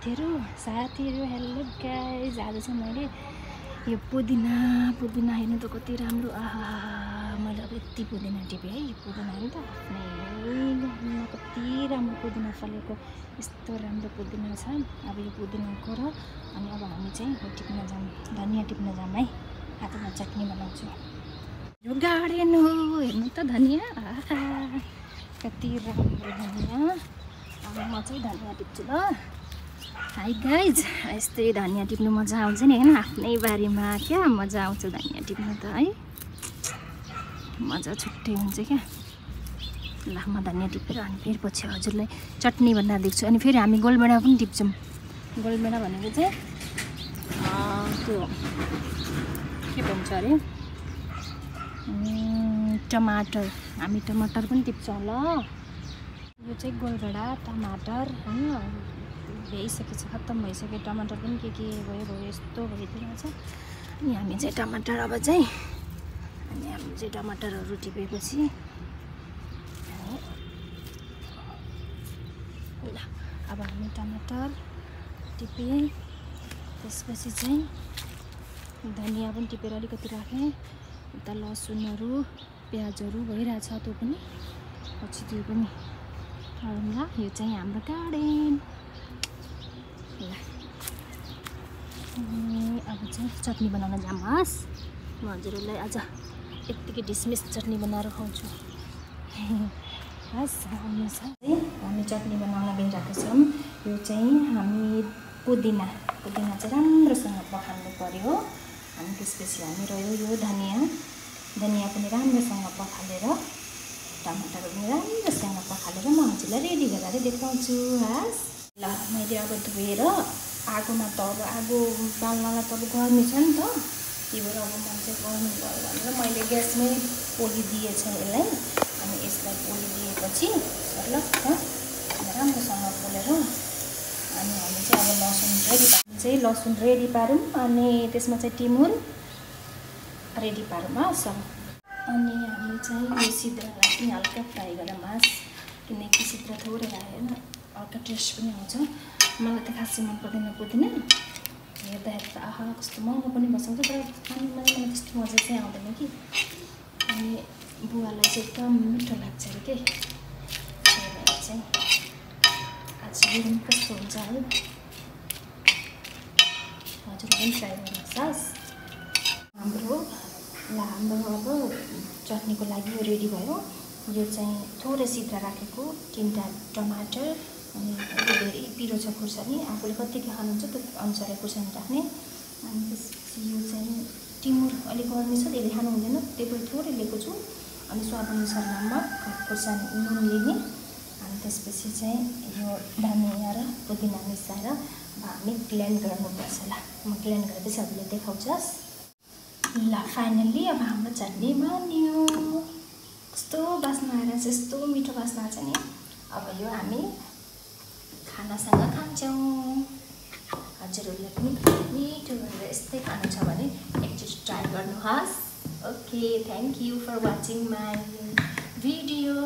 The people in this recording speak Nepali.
साथीहरु हेलो गाइस। आज चाहिँ मैले यो पुदिना हेर्नु त कति राम्रो। आहा, मैले अब यति पुदिना टिपेँ है। यो पुदिना हेर्नु त आफ्नै घरमा कति राम्रो पुदिना फलेको, यस्तो राम्रो पुदिना छ। अब यो पुदिनाको र अनि अब हामी चाहिँ टिप्न जाऊँ, धनिया टिप्न जाऊँ है। आज म चटनी बनाउँछु। यो गार्डन हो, हेर्नु त धनिया, आहा कति राम्रो धनिया। अब म चाहिँ धनिया टिप्छु ल। हाई गाइज, यस्तै धनिया टिप्नु मजा आउँछ नि हैन, आफ्नै बारीमा क्या मजा आउँछ धनिया टिप्नु त है, मजा छुट्टै हुन्छ क्या। ल म धनिया टिपेर अनि फेरि पछि हजुरलाई चटनी बनाएर देख्छु। अनि फेरि हामी गोलभेडा पनि टिप्छौँ। गोलभेडा भनेको चाहिँ त्यो के भन्छ अरे, टमाटर। हामी टमाटर पनि टिप्छौँ ल। यो चाहिँ गोलभेडा टमाटर हैन, भइसकेको छ, खत्तम भइसक्यो। टमाटर पनि के भयो यस्तो भइदिरहेको छ। अनि हामी चाहिँ टमाटर अब चाहिँ टमाटरहरू टिपेपछि ल अब हामी टमाटर टिपेँ, त्यसपछि चाहिँ धनिया पनि टिपेर अलिकति राखेँ। उता लसुनहरू प्याजहरू भइरहेछ, त्यो पनि पछि त्यो पनि ल। यो चाहिँ हाम्रो गार्डन। अब चाहिँ चटनी बनाउन जामोस्। म हजुरहरूलाई आज यत्तिकै डिसमिस चटनी बनाएर खुवाउँछु। हस् आउनुहोस् है, हामी चटनी बनाउन गइरहेको छौँ। यो चाहिँ हामी पुदिना चाहिँ राम्रोसँग पखाल्नु पर्यो। अनि त्यसपछि हामी रह्यो यो धनिया पनि राम्रोसँग पखालेर, टमाटर पनि राम्रोसँग पखालेर म हजुरलाई रेडी गरेर देखाउँछु। हस् ल, मैले अब धोएर आगोमा त अब आगो बाल्नलाई त अब गर्मी छ नि त, त्यही भएर अब म चाहिँ गर्मी भयो भनेर मैले ग्यासमै पोलिदिएछ यसलाई। अनि यसलाई पोलिदिएपछि ल राम्रोसँग पोलेर अनि हामी चाहिँ अब लसुन रेडी पारौँ। अनि त्यसमा चाहिँ टिमुर रेडी पारौँ। हस् अनि हामी चाहिँ यो सिद्रालाई पनि हल्का फ्राई गरेर मास, किनकि सिद्रा थोरै राखेर हल्का टेस्ट पनि आउँछ। मलाई त खासै मन पर्दैन पुदिना, हेर्दाखेरि त आहा कस्तो महँगो पनि बसाउँछ, तर खानुमा मलाई त्यस्तो मजा चाहिँ आउँदैन कि। अनि बुवालाई चाहिँ एकदम मिठो लाग्छ अरे के, त्यही भएर चाहिँ आज हेरौँ कस्तो हुन्छ है। हजुर पनि ट्राई गर्नुहोस्। हस् हाम्रो अब चटनीको लागि यो रेडी भयो। यो चाहिँ थोरै सिद्रा राखेको 3टा टमाटर, अनि धेरै पिरो छ खुर्सानी, आफूले कतिको खानुहुन्छ त्यो अनुसारले खुर्सानी राख्ने। अनि त्यसपछि यो चाहिँ टिमुर अलिक गर्मी छ, धेरै खानु हुँदैन, त्यही पनि थोरै लिएको छु। अनि स्वादअनुसार नमक, खुर्सानी, नुन लिने। अनि त्यसपछि चाहिँ यो धनिया र पुदिना मिसाएर हामी ग्लेन्ड गर्नुपर्छ। ल म ग्लेन्ड गरेपछि हजुरले देखाउँछस्। ल फाइनल्ली अब हाम्रो चटनी बन्यो। कस्तो बास्ना आइरहेछ, यस्तो मिठो बास्ना आएको छ नि। अब यो हामी खानासँग खान्छौँ। हजुरहरूले पनि मिठो गरेर यस्तै खानु छ भने एकचोटि ट्राई गर्नुहोस्। Okay, thank you for watching my video.